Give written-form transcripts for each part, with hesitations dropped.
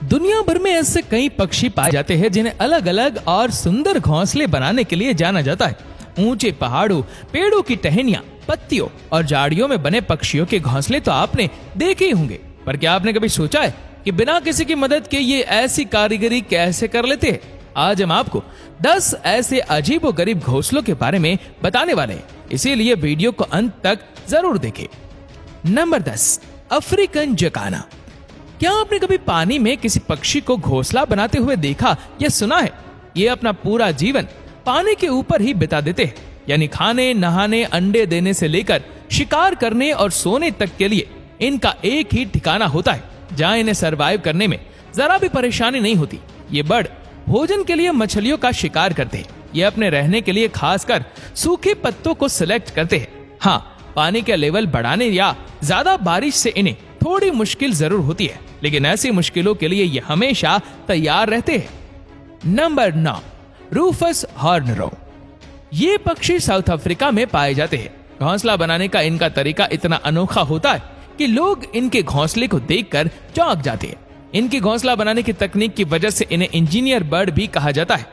दुनिया भर में ऐसे कई पक्षी पाए जाते हैं जिन्हें अलग अलग और सुंदर घोंसले बनाने के लिए जाना जाता है। ऊंचे पहाड़ों, पेड़ों की टहनियां, पत्तियों और झाड़ियों में बने पक्षियों के घोंसले तो आपने देखे ही होंगे, पर क्या आपने कभी सोचा है कि बिना किसी की मदद के ये ऐसी कारीगरी कैसे कर लेते हैं? आज हम आपको 10 ऐसे अजीबोगरीब घोंसलों के बारे में बताने वाले हैं, इसीलिए वीडियो को अंत तक जरूर देखें। Number 10, African जकाना। क्या आपने कभी पानी में किसी पक्षी को घोंसला बनाते हुए देखा या सुना है? ये अपना पूरा जीवन पानी के ऊपर ही बिता देते हैं, यानी खाने, नहाने, अंडे देने से लेकर शिकार करने और सोने तक के लिए इनका एक ही ठिकाना होता है, जहां इन्हें सरवाइव करने में जरा भी परेशानी नहीं होती। ये बर्ड भोजन के लिए मछलियों का शिकार करते हैं। ये अपने रहने के लिए खासकर सूखे पत्तों को सिलेक्ट करते हैं। हाँ, पानी का लेवल बढ़ाने या ज्यादा बारिश से इन्हें थोड़ी मुश्किल जरूर होती है, लेकिन ऐसी मुश्किलों के लिए ये हमेशा तैयार रहते हैं। Number 9, rufous hornero. ये पक्षी साउथ अफ्रीका में पाए जाते हैं। घोंसला बनाने का इनका तरीका इतना अनोखा होता है कि लोग इनके घोंसले को देखकर चौंक जाते हैं। इनकी घोंसला बनाने की तकनीक की वजह से इन्हें इंजीनियर बर्ड भी कहा जाता है।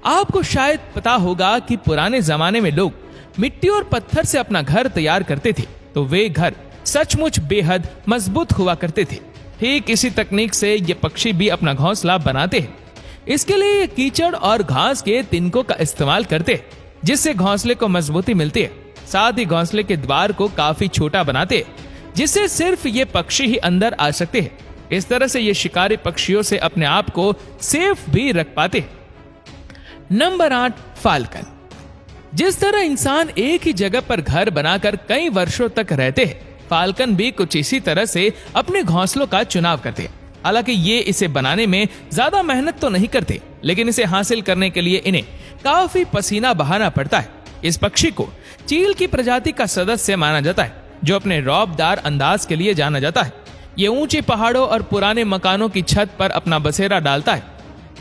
आपको शायद पता होगा कि पुराने जमाने में लोग मिट्टी और पत्थर से अपना घर तैयार करते थे, तो वे घर सचमुच बेहद मजबूत हुआ करते थे। ठीक इसी तकनीक से ये पक्षी भी अपना घोंसला बनाते हैं। इसके लिए ये कीचड़ और घास के तिनकों का इस्तेमाल करते हैं, जिससे घोंसले को मजबूती मिलती है। साथ ही घोंसले के द्वार को काफी छोटा बनाते हैं, जिससे सिर्फ ये पक्षी ही अंदर आ सकते हैं। इस तरह से ये शिकारी पक्षियों से अपने आप को सेफ भी रख पाते हैं। Number 8, falcon. जिस तरह इंसान एक ही जगह पर घर बनाकर कई वर्षों तक रहते हैं, फाल्कन भी कुछ इसी तरह से अपने घोंसलों का चुनाव करते हैं। हालांकि ये इसे बनाने में ज्यादा मेहनत तो नहीं करते, लेकिन इसे हासिल करने के लिए इन्हें काफी पसीना बहाना पड़ता है। इस पक्षी को चील की प्रजाति का सदस्य माना जाता है, जो अपने रौबदार अंदाज के लिए जाना जाता है। ये ऊंचे पहाड़ों और पुराने मकानों की छत पर अपना बसेरा डालता है।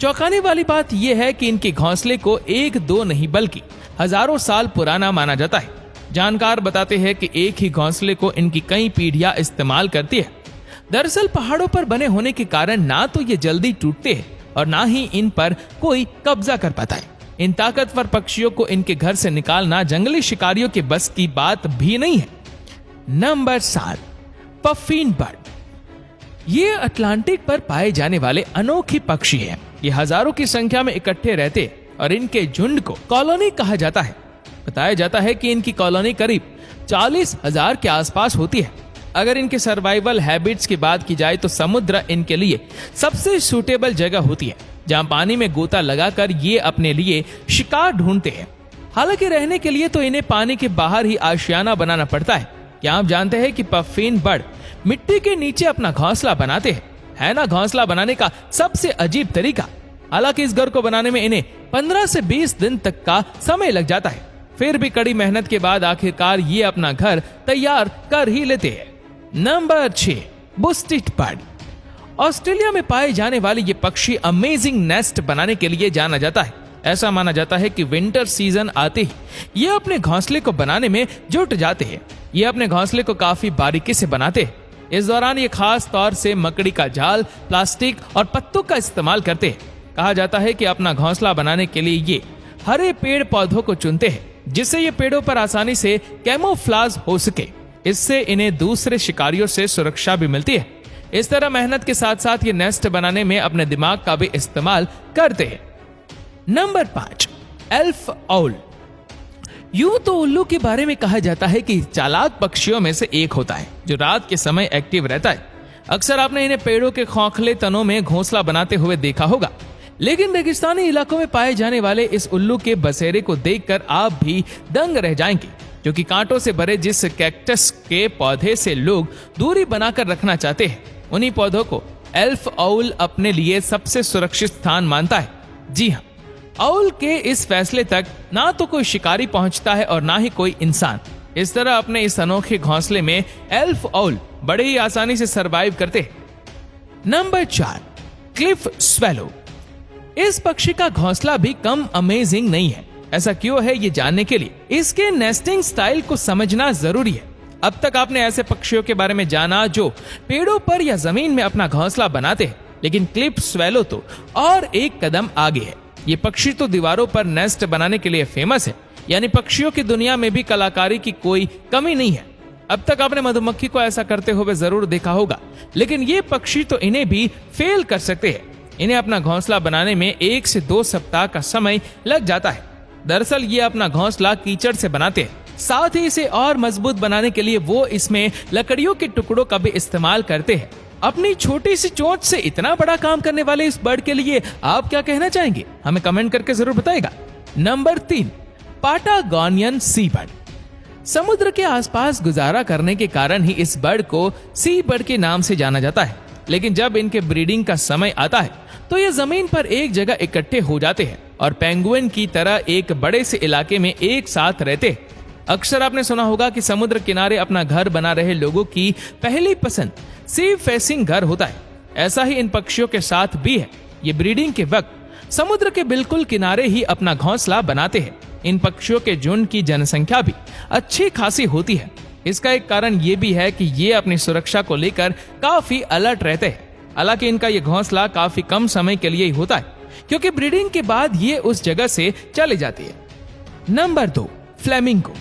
चौंकाने वाली बात यह है कि इनके घोंसले को 1-2 नहीं बल्कि हजारों साल पुराना माना जाता है। जानकार बताते हैं कि एक ही घोंसले को इनकी कई पीढ़ियां इस्तेमाल करती है। दरअसल पहाड़ों पर बने होने के कारण ना तो ये जल्दी टूटते हैं और ना ही इन पर कोई कब्जा कर पाता है। इन ताकतवर पक्षियों को इनके घर से निकालना जंगली शिकारियों के बस की बात भी नहीं है। Number 7, puffin bird. ये अटलांटिक पर पाए जाने वाले अनोखे पक्षी हैं। ये हजारों की संख्या में इकट्ठे रहते और इनके झुंड को कॉलोनी कहा जाता है। बताया जाता है कि इनकी कॉलोनी करीब 40,000 के आसपास होती है। अगर इनके सर्वाइवल हैबिट्स की बात की जाए तो समुद्र इनके लिए सबसे सूटेबल जगह होती है, जहां पानी में गोता लगाकर ये अपने लिए शिकार ढूंढते हैं। हालांकि रहने के लिए तो इन्हें पानी के बाहर ही आशियाना बनाना पड़ता है। क्या आप जानते हैं कि पफिन बर्ड मिट्टी के नीचे अपना घोंसला बनाते हैं? है ना घोंसला बनाने का सबसे अजीब तरीका। हालांकि इस घर को बनाने में इन्हें 15 से 20 दिन तक का समय लग जाता है। फिर भी कड़ी मेहनत के बाद आखिरकार ये अपना घर तैयार कर ही लेते हैं। Number 6, बुस्टिड bird. ऑस्ट्रेलिया में पाए जाने वाले ये पक्षी अमेजिंग नेस्ट बनाने के लिए जाना जाता है। ऐसा माना जाता है कि विंटर सीजन आते ही ये अपने घोंसले को बनाने में जुट जाते हैं। ये अपने घोंसले को काफी बारीकी से बनाते हैं। इस दौरान ये खास तौर से मकड़ी का जाल, प्लास्टिक और पत्तों का इस्तेमाल करते हैं। कहा जाता है कि अपना घोंसला बनाने के लिए ये हरे पेड़ पौधों को चुनते हैं, जिससे ये पेड़ों पर आसानी से कैमोफ्लेज हो सके। इससे इन्हें दूसरे शिकारियों से सुरक्षा भी मिलती है। इस तरह मेहनत के साथ साथ ये नेस्ट बनाने में अपने दिमाग का भी इस्तेमाल करते हैं। Number 5, elf owl. यूं तो उल्लू के बारे में कहा जाता है कि चालाक पक्षियों में से एक होता है, जो रात के समय एक्टिव रहता है। अक्सर आपने इन्हें पेड़ों के खोखले तनों में घोंसला बनाते हुए देखा होगा, लेकिन रेगिस्तानी इलाकों में पाए जाने वाले इस उल्लू के बसेरे को देखकर आप भी दंग रह जाएंगे, जो कि कांटों से भरे जिस कैक्टस के पौधे से लोग दूरी बनाकर रखना चाहते हैं, उन्हीं पौधों को एल्फ आउल अपने लिए सबसे सुरक्षित स्थान मानता है। जी हाँ, आउल के इस फैसले तक ना तो कोई शिकारी पहुंचता है और ना ही कोई इंसान। इस तरह अपने इस अनोखे घोंसले में एल्फ आउल बड़े ही आसानी से सरवाइव करते हैं। Number 4, Cliff swallow. इस पक्षी का घोंसला भी कम अमेजिंग नहीं है। ऐसा क्यों है, ये जानने के लिए इसके नेस्टिंग स्टाइल को समझना जरूरी है। अब तक आपने ऐसे पक्षियों के बारे में जाना जो पेड़ों पर या जमीन में अपना घोंसला बनाते हैं, लेकिन क्लिप स्वेलो तो और एक कदम आगे है। ये पक्षी तो दीवारों पर नेस्ट बनाने के लिए फेमस है, यानी पक्षियों की दुनिया में भी कलाकारी की कोई कमी नहीं है। अब तक आपने मधुमक्खी को ऐसा करते हुए जरूर देखा होगा, लेकिन ये पक्षी तो इन्हें भी फेल कर सकते हैं। इन्हें अपना घोंसला बनाने में 1 से 2 सप्ताह का समय लग जाता है। दरअसल ये अपना घोंसला कीचड़ से बनाते हैं। साथ ही इसे और मजबूत बनाने के लिए वो इसमें लकड़ियों के टुकड़ों का भी इस्तेमाल करते हैं। अपनी छोटी सी चोंच से इतना बड़ा काम करने वाले इस बर्ड के लिए आप क्या कहना चाहेंगे? हमें कमेंट करके जरूर बताइएगा। नंबर 3, पाटागोनियन सी बर्ड। समुद्र के आसपास गुजारा करने के कारण ही इस बर्ड को सी बर्ड के नाम से जाना जाता है। लेकिन जब इनके ब्रीडिंग का समय आता है तो ये जमीन पर एक जगह इकट्ठे हो जाते हैं और पेंगुइन की तरह एक बड़े से इलाके में एक साथ रहते हैं। अक्सर आपने सुना होगा कि समुद्र किनारे अपना घर बना रहे लोगों की पहली पसंद सी फेसिंग घर होता है। ऐसा ही इन पक्षियों के साथ भी है। ये ब्रीडिंग के वक्त समुद्र के बिल्कुल किनारे ही अपना घोंसला बनाते हैं। इन पक्षियों के झुंड की जनसंख्या भी अच्छी खासी होती है। इसका एक कारण ये भी है कि ये अपनी सुरक्षा को लेकर काफी अलर्ट रहते हैं। हालांकि इनका ये घोंसला काफी कम समय के लिए ही होता है, क्योंकि ब्रीडिंग के बाद ये उस जगह से चली जाती है। Number 2, flamingo.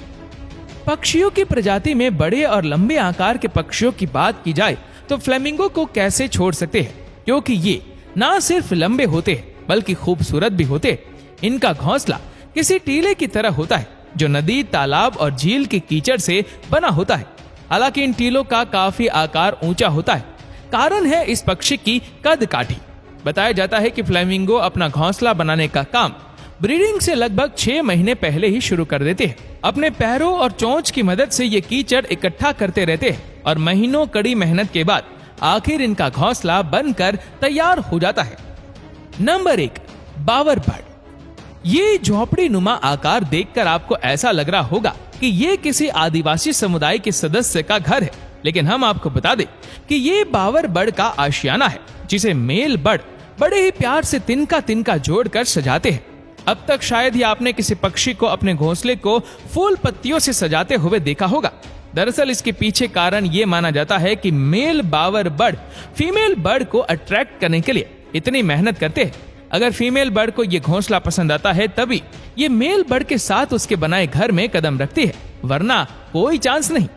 पक्षियों की प्रजाति में बड़े और लंबे आकार के पक्षियों की बात की जाए तो फ्लेमिंगो को कैसे छोड़ सकते हैं, क्योंकि ये ना सिर्फ लंबे होते हैं बल्कि खूबसूरत भी होते हैं। इनका घोंसला किसी टीले की तरह होता है जो नदी, तालाब और झील के कीचड़ से बना होता है। हालांकि इन टीलों का काफी आकार ऊंचा होता है। कारण है इस पक्षी की कद काठी। बताया जाता है कि फ्लेमिंगो अपना घोंसला बनाने का काम ब्रीडिंग से लगभग 6 महीने पहले ही शुरू कर देते हैं। अपने पैरों और चोंच की मदद से ये कीचड़ इकट्ठा करते रहते हैं और महीनों कड़ी मेहनत के बाद आखिर इनका घोंसला बनकर तैयार हो जाता है। नंबर 1, बावर बर्ड। ये झोपड़ी नुमा आकार देखकर आपको ऐसा लग रहा होगा कि ये किसी आदिवासी समुदाय के सदस्य का घर है, लेकिन हम आपको बता दें कि ये बावर बर्ड का आशियाना है, जिसे मेल बर्ड बड़े ही प्यार से तिनका तिनका जोड़कर सजाते हैं। अब तक शायद ही आपने किसी पक्षी को अपने घोंसले को फूल पत्तियों से सजाते हुए देखा होगा। दरअसल इसके पीछे कारण ये माना जाता है कि मेल बावर बर्ड फीमेल बर्ड को अट्रैक्ट करने के लिए इतनी मेहनत करते हैं। अगर फीमेल बर्ड को ये घोंसला पसंद आता है तभी ये मेल बर्ड के साथ उसके बनाए घर में कदम रखती है, वरना कोई चांस नहीं।